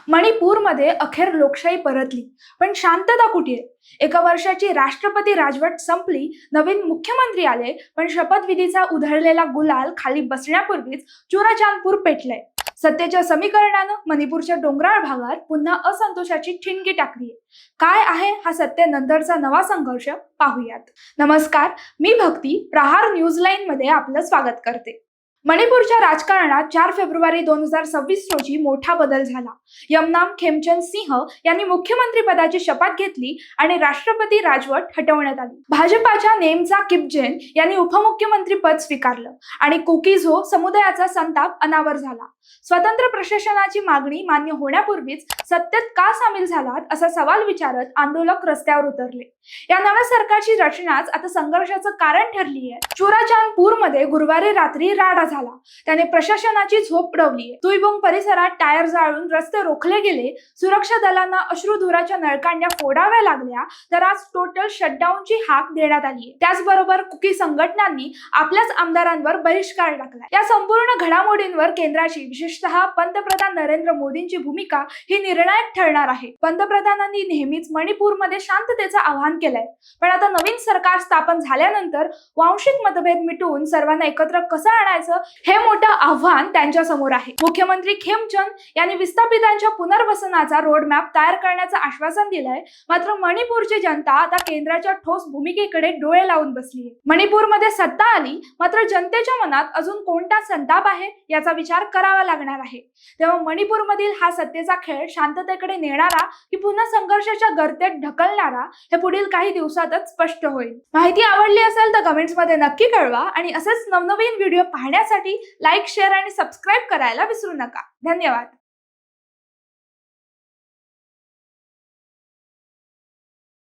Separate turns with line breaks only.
मणिपूरमध्ये अखेर लोकशाही परतली, पण शांतता कुठे आहे? एका वर्षाची राष्ट्रपती राजवट संपली, नवीन मुख्यमंत्री आले, पण शपथविधीचा उधळलेला गुलाल खाली बसण्यापूर्वीच चुराचांदपूर पेटलंय. सत्तेच्या समीकरणानं मणिपूरच्या डोंगराळ भागात पुन्हा असंतोषाची ठिणगी टाकली आहे. काय आहे हा सत्तेनंतरचा नवा संघर्ष? पाहूयात. नमस्कार, मी भक्ती, प्रहार न्यूज लाईन मध्ये आपलं स्वागत करते. मणिपूरच्या राजकारणात 4 फेब्रुवारी 2026 रोजी मोठा बदल झाला. यमनाम खेमचंद सिंह यांनी मुख्यमंत्री पदाची शपथ घेतली आणि राष्ट्रपती राजवट हटवण्यात आली. भाजपाच्या नेमचा किपजेन यांनी उपमुख्यमंत्री पद स्वीकारलं आणि कुकीझो समुदायाचा संताप अनावर झाला. स्वतंत्र प्रशासनाची मागणी मान्य होण्यापूर्वीच सत्तेत का सामील झालात असा सवाल विचारत आंदोलक रस्त्यावर उतरले. या नव्या सरकारची रचनाच आता संघर्षाचं कारण ठरली आहे. चुराचांदपूरमध्ये गुरुवारी रात्री राडा झाला. त्याने प्रशासनाची झोप उडवली. तुईबुंग परिसरात टायर जाळून रस्ते रोखले गेले. सुरक्षा दलांना अश्रुधुराच्या नळकांड्या फोडाव्या लागल्या. तर आज टोटल शटडाऊनची हाक देण्यात आली. त्याचबरोबर कुकी संघटनांनी आपल्याच आमदारांवर बहिष्कार टाकला. या संपूर्ण घडामोडींवर केंद्राची, विशेषतः पंतप्रधान नरेंद्र मोदींची भूमिका ही निर्णायक ठरणार आहे. पंतप्रधानांनी नेहमीच मणिपूरमध्ये शांततेचं आवाहन केलंय, पण आता नवीन सरकार स्थापन झाल्यानंतर वांशिक मतभेद मिटवून सर्वांना एकत्र कसं आणायचं हे मोठं आव्हान त्यांच्या समोर आहे. मुख्यमंत्री खेमचंद यांनी विस्थापितांच्या पुनर्वसनाचा रोडमॅप तयार करण्याचं आश्वासन दिलंय. मात्र मणिपूरची जनता आता केंद्राच्या ठोस भूमिकेकडे डोळे लावून बसली आहे. मणिपूरमध्ये सत्ता आली, मात्र जनतेच्या मनात अजून कोणता संताप आहे याचा विचार करावा लागणार आहे. तेव्हा मणिपूरमधील हा सत्तेचा खेळ शांततेकडे नेणारा की पुन्हा संघर्षाच्या गर्तेत ढकलणारा हे पुढील काही दिवसातच स्पष्ट होईल. माहिती आवडली असेल तर कमेंट्स मध्ये नक्की कळवा आणि असेच नवनवीन व्हिडिओ पाहण्यासाठी लाईक, शेअर आणि सबस्क्राईब करायला विसरू नका. धन्यवाद.